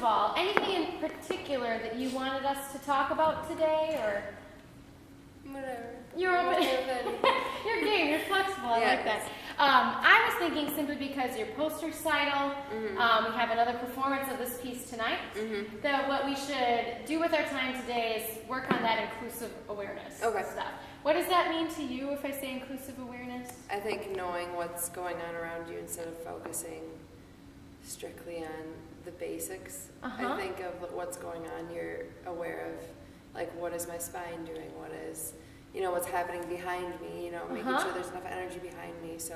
of all, anything in particular that you wanted us to talk about today, or? Whatever. You're open. You're game. You're flexible. I like that. I was thinking simply because your post recital, we have another performance of this piece tonight, that what we should do with our time today is work on that inclusive awareness stuff. What does that mean to you if I say inclusive awareness? I think knowing what's going on around you instead of focusing strictly on the basics. I think of what's going on, you're aware of, like, what is my spine doing? What is, what's happening behind me, making sure there's enough energy behind me. So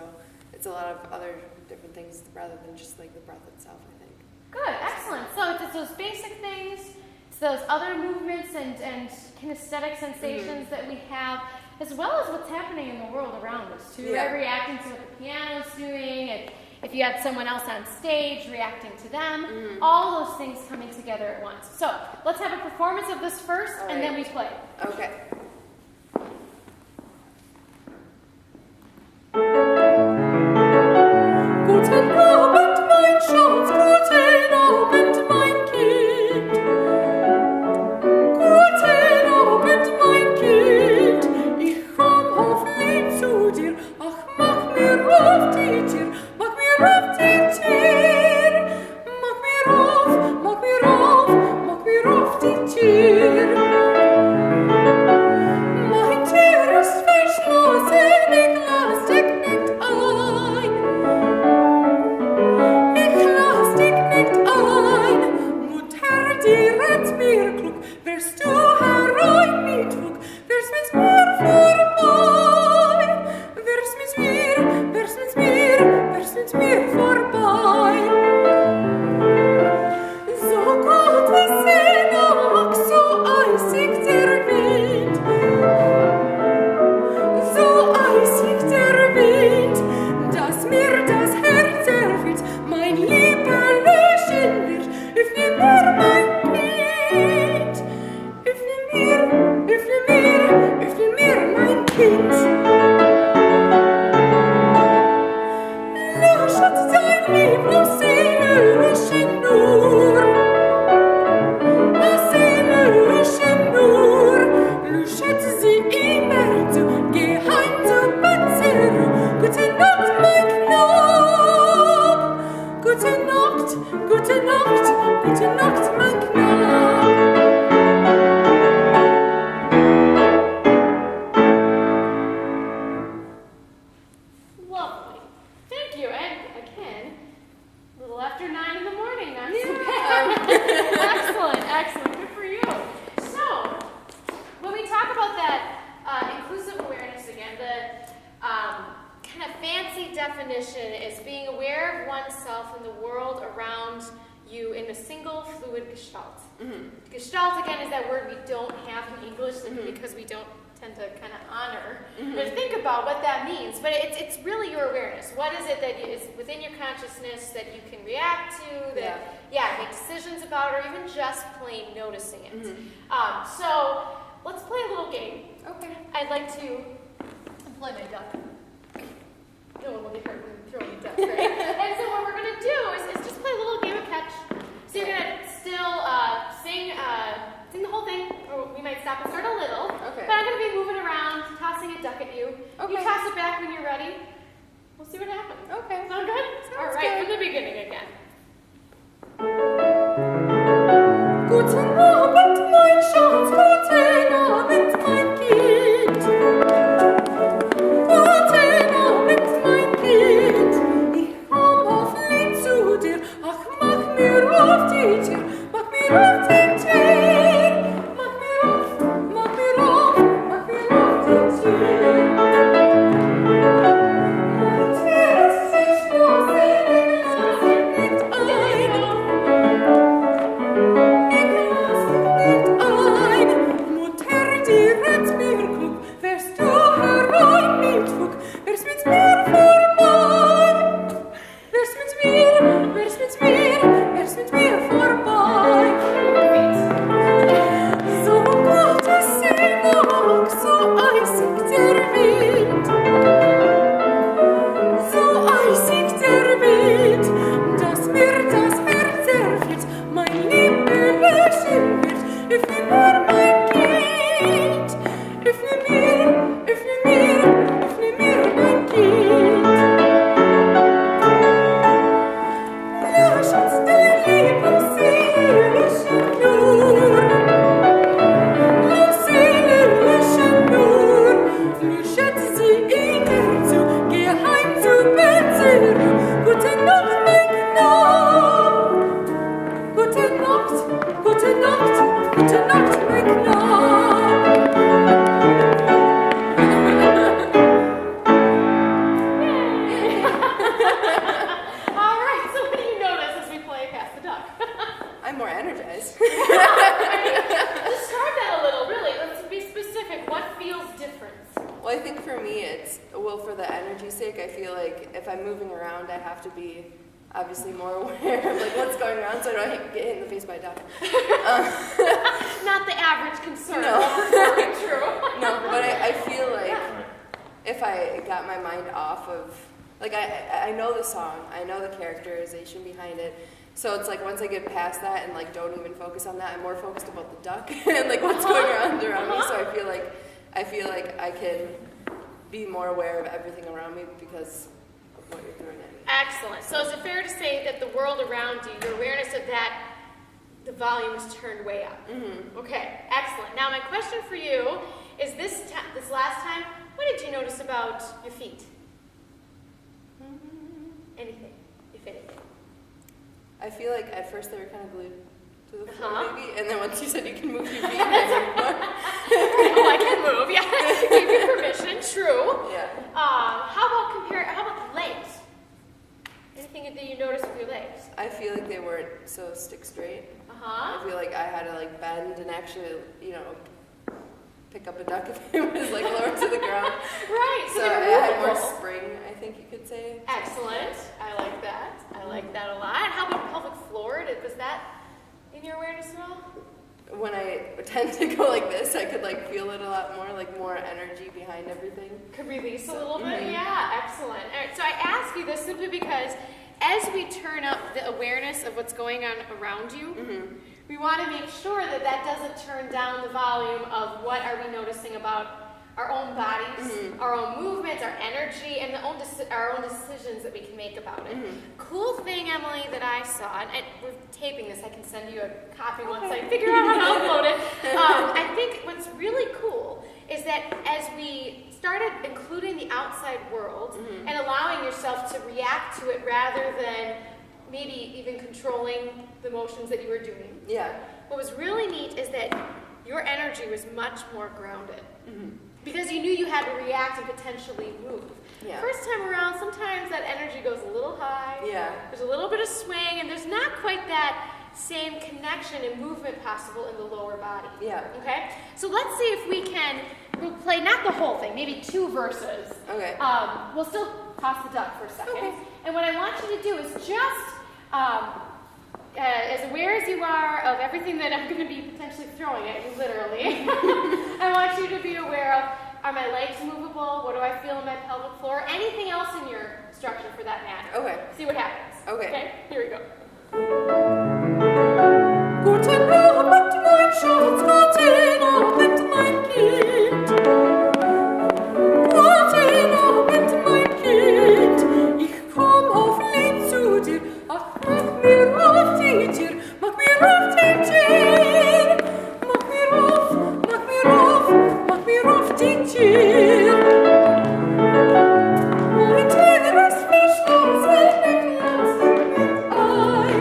it's a lot of other different things rather than just like the breath itself, I think. Good, excellent. So it's those basic things, it's those other movements and kinesthetic sensations that we have, as well as what's happening in the world around us too. Right? Reacting to what the piano's doing, and if you had someone else on stage, reacting to them, all those things coming together at once. So let's have a performance of this first, and then we play. Okay. Guten Abend, mein Schatz, guten Abend, mein Kind. Guten Abend, mein Kind. Ich komm auf Lied zu dir, ach, mach mir auf die Tür, mach mir auf die Tür. Mach mir auf, mach mir auf, mach mir auf die Tür. Mein Tür ist verschlossen, ich lass dich nicht ein. Ich lass dich nicht ein. Mutter, die rät mir klug, wärst du herein mit Flug, wärst mit mir vorbei. Wärst mit mir, wärst mit mir, wärst mit mir vorbei. So gut wie Sena, ach so eisig der Wind. So eisig der Wind, dass mir das Herz erfüllt, mein lieber löschen wird. Öffne mir, mein Kind. Öffne mir, öffne mir, öffne mir, mein Kind. Löschet dein lieblos seelöschen nur. Seelöschen nur. Löschet sie immer zu, geheim zu Batzeru. Gute Nacht, mein Knab. Gute Nacht, gute Nacht, gute Nacht, mein Knab. Lovely. Thank you. And again, a little after 9 in the morning. Not so bad. Excellent, excellent. Good for you. So, when we talk about that inclusive awareness again, the kind of fancy definition is being aware of oneself and the world around you in a single fluid gestalt. Gestalt, again, is that word we don't have in English because we don't tend to kind of honor or think about what that means. But it's really your awareness. What is it that is within your consciousness that you can react to, that, make decisions about, or even just plain noticing it. So let's play a little game. Okay. I'd like to play my duck. No one will be hurt when throwing a duck, right? And so what we're going to do is just play a little game of catch. So you're going to still sing the whole thing, or we might stop and start a little. Okay. But I'm going to be moving around, tossing a duck at you. Okay. You toss it back when you're ready. We'll see what happens. Okay. Sound good? All right, from the beginning again. Guten Abend, mein Schatz, guten Abend, mein Kind. Guten Abend, mein Kind. Ich komm auf Lied zu gute Nacht, mein Knab. All right, so what do you notice as we play Pass the Duck? I'm more energized. Describe that a little, really. Let's be specific. What feels different? Well, I think for me, for the energy's sake, I feel like if I'm moving around, I have to be obviously more aware of like what's going on so I don't get hit in the face by a duck. Not the average concern. No. True. No, but I feel like if I got my mind off of, like I know the song, I know the characterization behind it, so it's like once I get past that and like don't even focus on that, I'm more focused about the duck and like what's going on around me, so I feel like I can be more aware of everything around me because of what you're throwing at me. Excellent. So is it fair to say that the world around you, your awareness of that, the volume is turned way up? Mm-hmm. Okay, excellent. Now my question for you is this last time, what did you notice about your feet? Anything, if anything. I feel like at first they were kind of glued to the floor Uh-huh. maybe, and then once you said you can move your feet, I moved more. Oh, I can move, yeah. Give you permission, true. Yeah. How about the legs? Anything that you noticed with your legs? I feel like they weren't so stick straight. Uh-huh. I feel like I had to like bend and actually, pick up a duck if it was like lower to the ground. Right, So they I were had more movable. spring, I think you could say. Excellent. I like that. I like that a lot. How about pelvic floor? Was that in your awareness at all? When I tend to go like this, I could like feel it a lot more, like more energy behind everything. Could release a little bit? Mhm. Yeah, excellent. All right, so I ask you this simply because as we turn up the awareness of what's going on around you, Mm-hmm. we want to make sure that that doesn't turn down the volume of what are we noticing about our own bodies, Mhm. our own movements, our energy, and our own decisions that we can make about it. Mhm. Cool thing, Emily, that I saw, and we're taping this, I can send you a copy once I figure out how to upload it. I think what's really cool is that as we started including the outside world Mhm. and allowing yourself to react to it rather than maybe even controlling the motions that you were doing, Yeah. what was really neat is that your energy was much more grounded. Mm-hmm. Because you knew you had to react and potentially move. Yeah. First time around, sometimes that energy goes a little high. Yeah. There's a little bit of swing, and there's not quite that same connection and movement possible in the lower body. Yeah. Okay? So let's see if we'll play not the whole thing, maybe 2 verses. Okay. We'll still toss the duck for a second. Okay. And what I want you to do is just, as aware as you are of everything that I'm going to be potentially throwing at you, literally, I want you to be aware of, are my legs movable? What do I feel in my pelvic floor? Anything else in your structure for that matter. Okay. See what happens. Okay. Here we go. Guten Abend, mein Schatz, guten Abend, mein Kind. Guten Abend, mein Kind. Ich komm auf lieb zu dir, ach, mach mir auf die Tür, mach mir auf die Tür. Mach mir auf, mach mir auf, mach mir auf die Tür. Mein Tür ist verschlossen, ich lass dich nicht ein.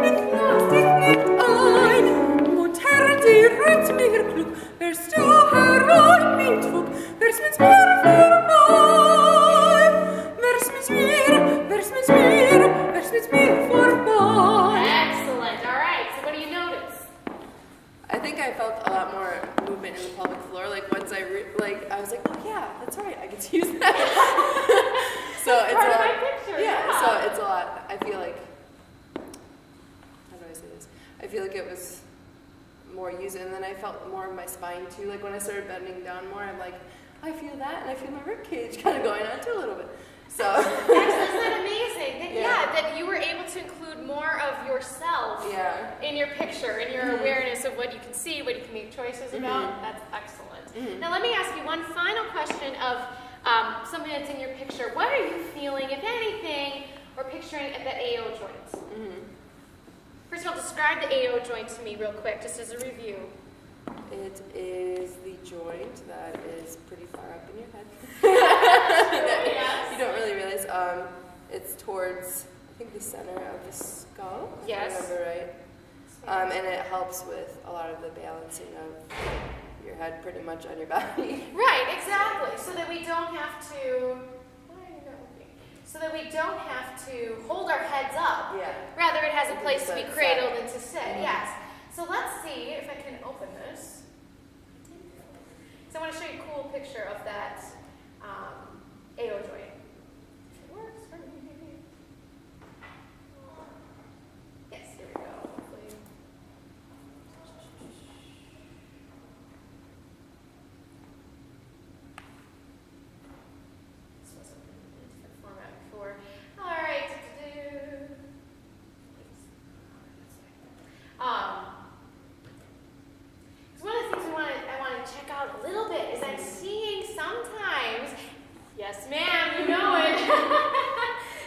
Ich lass dich nicht ein. Mutter, die rät mir klug, wärst du herein mit Fug, wärst mit mir vorbei. Wärst mit mir, wärst mit mir, wärst mit mir vorbei. Excellent. All right. So what do you notice? I think I felt a lot more movement in the pelvic floor. Like once I was like, oh yeah, that's right, I get to use that. So That's it's part a of lot. my picture, Yeah. yeah. So it's a lot. I feel like. How do I say this? I feel like it was more used, and then I felt more of my spine too. Like when I started bending down more, I'm like, I feel that, and I feel my rib cage kind of going on too a little bit. So. Isn't that amazing? That, Yeah. that you were able to include more of yourself Yeah. in your picture, in your Mhm. awareness of what you can see, what you can make choices about. Mhm. That's excellent. Mhm. Now let me ask you one final question of something that's in your picture. What are you feeling, if anything, or picturing at the AO joint? Mhm. First of all, describe the AO joint to me real quick, just as a review. It is the joint that is pretty far up in your head. Yes. You don't really realize. It's towards, I think, the center of the skull. If Yes. I remember right. And it helps with a lot of the balancing of your head pretty much on your body. Right, exactly. So that we don't have to. So that we don't have to hold our heads up. Yeah. Rather, it has a place to be Sit. cradled and to sit. Yes. So let's see if I can open this. So I want to show you a cool picture of that AO joint. It works for me. Yes, here we go. Hopefully. This was in a different format before. All right. So one of the things I want to check out a little bit is I'm seeing sometimes, yes ma'am, you know it.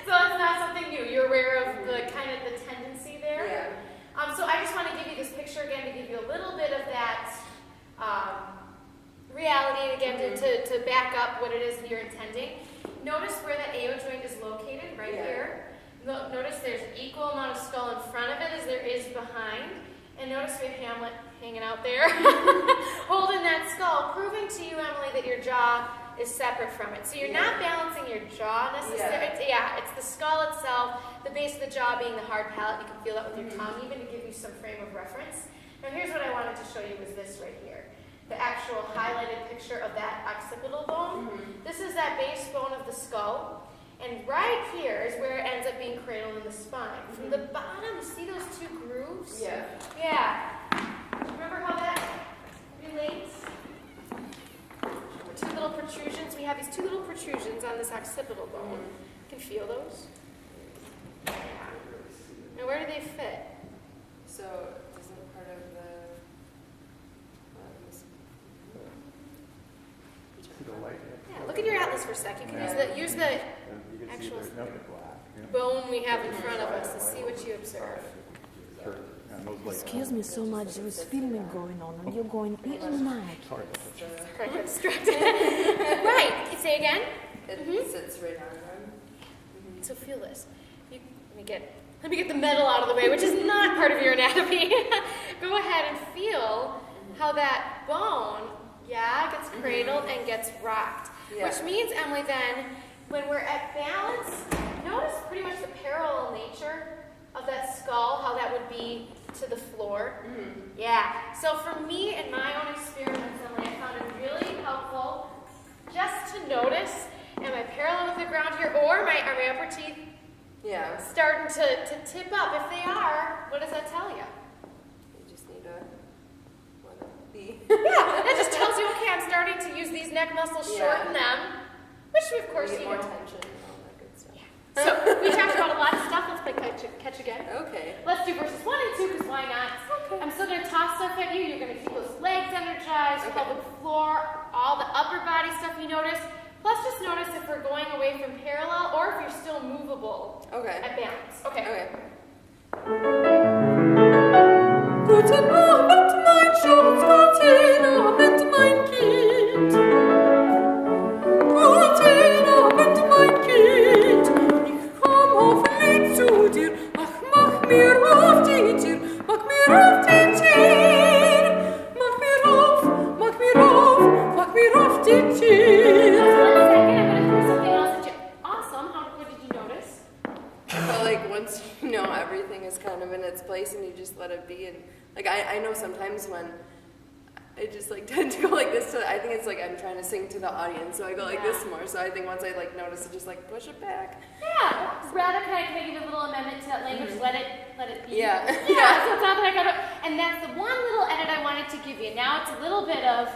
So it's not something new. You're aware of the kind of the tendency there. Yeah. So I just want to give you this picture again to give you a little bit of that reality again to back up what it is you're intending. Notice where that AO joint is located, right here. Notice there's equal amount of skull in front of it as there is behind. And notice we have Hamlet hanging out there, holding that skull, proving to you, Emily, that your jaw is separate from it. So you're not balancing your jaw necessarily. It's the skull itself, the base of the jaw being the hard palate. You can feel that with your tongue, even to give you some frame of reference. Now here's what I wanted to show you was this right here. The actual highlighted picture of that occipital bone. This is that base bone of the skull. And right here is where it ends up being cradled in the spine. From the bottom, you see those two grooves? Yeah. Yeah. Remember how that relates? Two little protrusions. We have these two little protrusions on this occipital bone. You can feel those. Yeah. Now where do they fit? So, isn't part of the... Yeah, look at your atlas for a sec. You can use the actual bone we have in front of us to see what you observe. Excuse me so much, there is filming going on and you're going in and out. Right, I'm distracted. Right, say again. It sits right on them. So feel this. Let me get the metal out of the way, which is not part of your anatomy. Go ahead and feel how that bone, gets cradled and gets rocked. Yeah. Which means, Emily, then, when we're at balance, notice pretty much the parallel nature of that skull, how that would be to the floor. Yeah. So for me, in my own experiments, Emily, I found it really helpful just to notice, am I parallel with the ground here, or are my upper teeth starting to tip up? If they are, what does that tell you? You just need to let it be. Yeah, that just tells you, okay, I'm starting to use these neck muscles, shorten them, which of course get you more know. tension and all that good stuff. So we talked about a lot of stuff. Let's play catch again. Okay. Let's do verses 1 and 2, because why not? Okay. I'm still going to toss stuff at you. You're going to keep those legs energized, pelvic floor, all the upper body stuff you notice. Plus just notice if we're going away from parallel or if you're still movable at balance. Okay. Guten Abend, mein Schatz, guten Abend, mein Kind. Guten Abend, mein Kind. Ich komm hoffentlich zu dir. Ach, mach mir auf die Tür, mach mir auf die Tür. Mach mir auf, mach mir auf, mach mir auf die Tür. Once you know everything is kind of in its place and you just let it be, and like I know sometimes when I just like tend to go like this, I think it's like I'm trying to sing to the audience, so I go like this more. So I think once I like notice it, just like push it back. Yeah, rather can I give a little amendment to that language? Let it be. Yeah. So it's not that I gotta, and that's the one little edit I wanted to give you. Now it's a little bit of,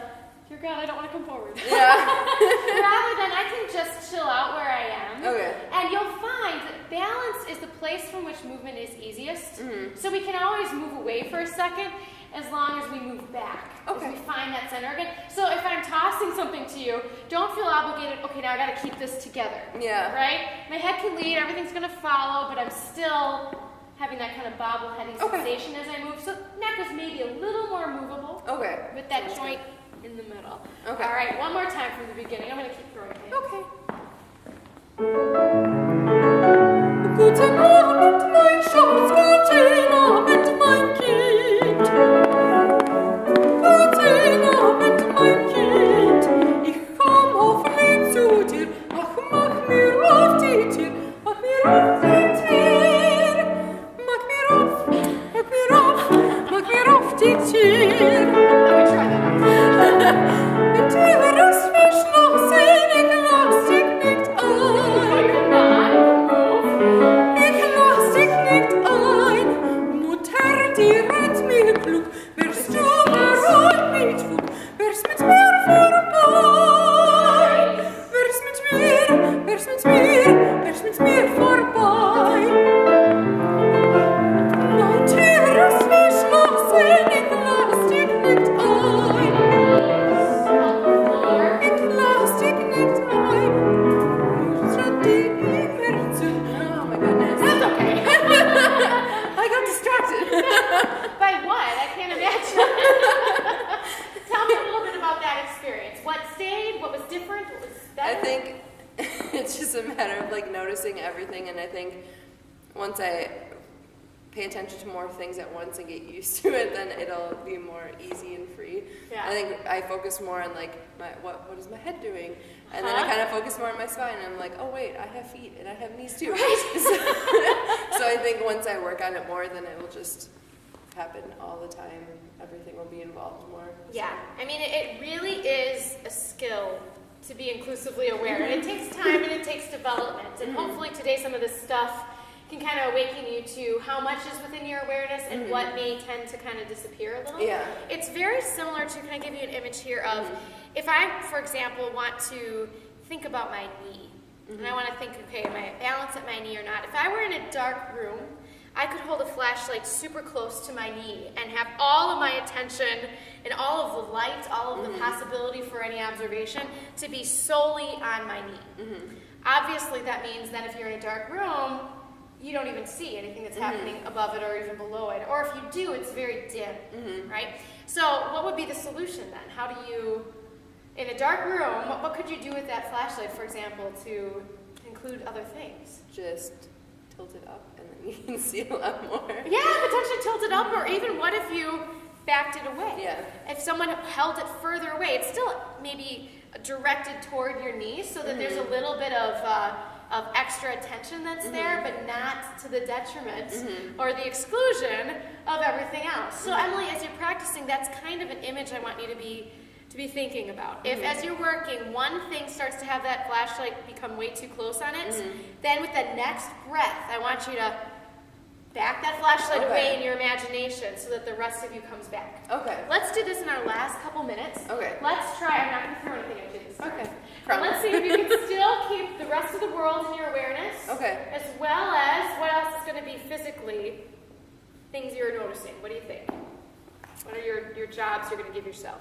dear God, I don't want to come forward. Yeah. Rather than I can just chill out where I am. Okay. And you'll find that balance is the place from which movement is easiest. So we can always move away for a second as long as we move back. Okay. As we find that center again. So if I'm tossing something to you, don't feel obligated, okay, now I gotta keep this together. Yeah. Right? My head can lead, everything's gonna follow, but I'm still having that kind of bobbleheading sensation as I move. So neck is maybe a little more movable. Okay. With that joint in the middle. Okay. All right, one more time from the beginning. I'm going to keep throwing it. Okay. Guten Abend, mein Schatz, guten Abend, mein Kind. once I pay attention to more things at once and get used to it, then it'll be more easy and free. Yeah. I think I focus more on like what is my head doing, and then I kind of focus more on my spine, and I'm like, oh wait, I have feet and I have knees too. Right. So I think once I work on it more, then it will just happen all the time, and everything will be involved more. Yeah, I mean, it really is a skill to be inclusively aware, and it takes time and it takes development, and hopefully today some of this stuff can kind of awaken you to how much is within your awareness and what may tend to kind of disappear a little. Yeah. It's very similar to, can I give you an image here of, if I, for example, want to think about my knee, and I want to think, okay, am I balanced at my knee or not? If I were in a dark room, I could hold a flashlight super close to my knee and have all of my attention and all of the light, all of the possibility for any observation to be solely on my knee. Obviously, that means that if you're in a dark room, you don't even see anything that's happening above it or even below it. Or if you do, it's very dim, right? So what would be the solution then? How do you, in a dark room, what could you do with that flashlight, for example, to include other things? Just tilt it up, and then you can see a lot more. Yeah, potentially tilt it up, or even what if you backed it away? Yeah. If someone held it further away, it's still maybe directed toward your knees so that there's a little bit of extra attention that's there, but not to the detriment or the exclusion of everything else. So Emily, as you're practicing, that's kind of an image I want you to be thinking about. If as you're working, one thing starts to have that flashlight become way too close on it, then with the next breath, I want you to back that flashlight away in your imagination so that the rest of you comes back. Okay. Let's do this in our last couple minutes. Okay. Let's try, I'm not going to throw anything at you this time. Okay. But let's see if you can still keep the rest of the world in your awareness. Okay. As well as what else is going to be physically things you're noticing. What do you think? What are your jobs you're going to give yourself?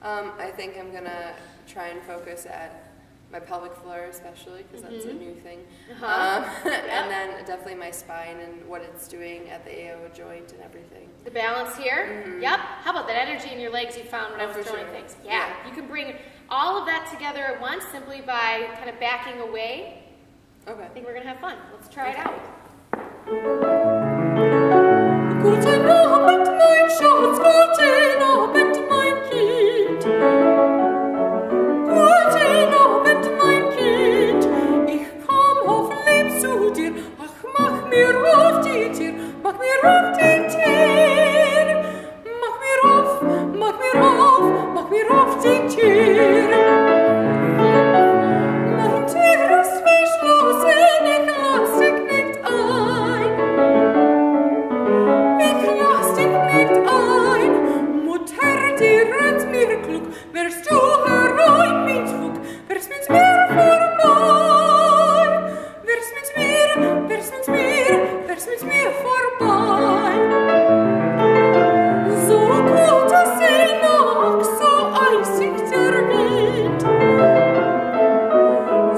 I think I'm going to try and focus at my pelvic floor especially, because that's a new thing. And then definitely my spine and what it's doing at the AO joint and everything. The balance here? Yep. How about that energy in your legs you found when I was for throwing sure. things? Yeah. You can bring all of that together at once simply by kind of backing away. Okay. I think we're going to have fun. Let's try it out. Guten Abend, mein Schatz, guten Abend, mein Kind. Guten Abend, mein Kind. Ich komm auf lieb zu dir, ach, mach mir auf die Tür, mach mir auf die Tür. Mach mir auf, mach mir auf, mach mir auf die Tür. Mein Tür ist verschlossen, ich lass dich nicht ein. Ich lass dich nicht ein, Mutter, die rennt mir klug, wärst du herein mit Fug, wärst mit mir vorbei, wärst mit mir, wärst mit mir, wärst mit mir vorbei. So gut ist die Nacht, so eisig der Wind,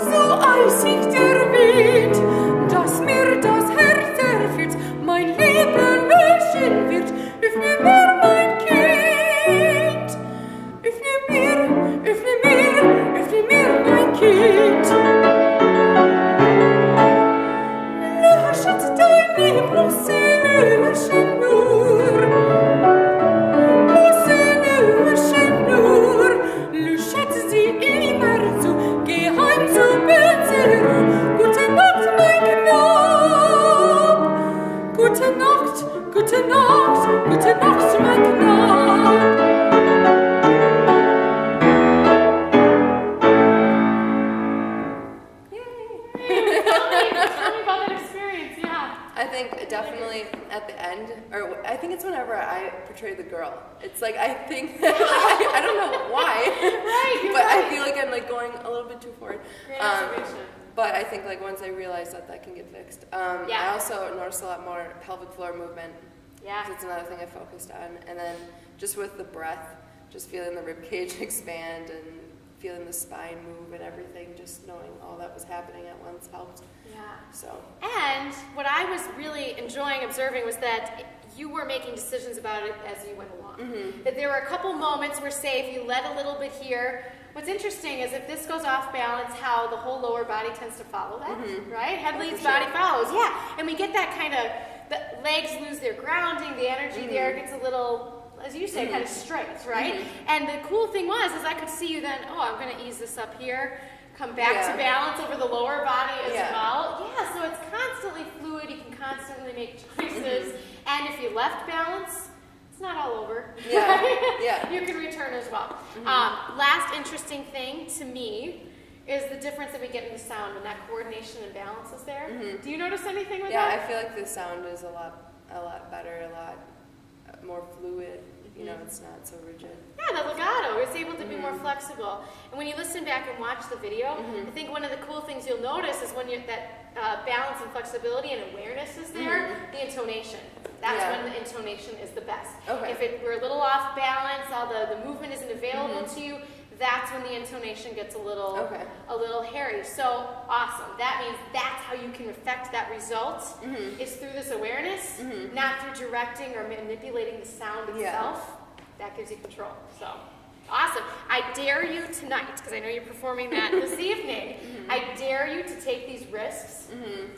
so eisig der Wind, dass mir das Herz erfüllt, mein Leben löschen wird. Öffne mir, mein Kind, öffne mir, öffne mir, öffne mir, mein Kind. Löschet deine Brüste, löschen nur, löschen nur, löschet sie immer zu, geheim zu Beziehung. Gute Nacht, mein Knab, gute Nacht, gute Nacht, gute Nacht, mein Knab. Tell me about that experience, yeah. I think definitely at the end, or I think it's whenever I portray the girl. It's like I think that I don't know why, Right, you're but right. I feel like I'm like going a little bit too forward. Great observation. But I think like once I realize that can get fixed. I Yeah. also noticed a lot more pelvic floor movement. Yeah. 'Cause it's another thing I focused on, and then just with the breath, just feeling the rib cage expand and feeling the spine move and everything, just knowing all that was happening at once helped. Yeah. So And what I was really enjoying observing was that you were making decisions about it as you went along. That there were a couple moments where, say, if you led a little bit here, what's interesting is if this goes off balance, how the whole lower body tends to follow that, right? Head leads, body follows, and we get that kind of, the legs lose their grounding, the energy there gets a little, as you say, kind of straight, right? And the cool thing was, is I could see you then, oh, I'm going to ease this up here, come back to balance over the lower body as well. Yeah, so it's constantly fluid, you can constantly make choices, and if you left balance, it's not all over. You can return as well. Last interesting thing to me is the difference that we get in the sound when that coordination and balance is there. Do you notice anything with that? Yeah, I feel like the sound is a lot better, a lot more fluid. You know, it's not so rigid. Yeah, the legato is able to be more flexible. And when you listen back and watch the video, I think one of the cool things you'll notice is when that balance and flexibility and awareness is there, the intonation. That's when the intonation is the best. If we're a little off balance, all the movement isn't available to you, that's when the intonation gets a little hairy. So awesome. That means that's how you can affect that result is through this awareness, not through directing or manipulating the sound itself. That gives you control. So awesome. I dare you tonight, because I know you're performing that this evening, I dare you to take these risks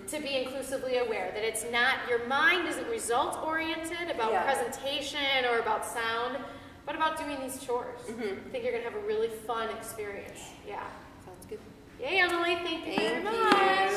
to be inclusively aware that it's not, your mind isn't result oriented about presentation or about sound, but about doing these chores. I think you're going to have a really fun experience. Yeah. Sounds good. Yay, Emily. Thank you very much.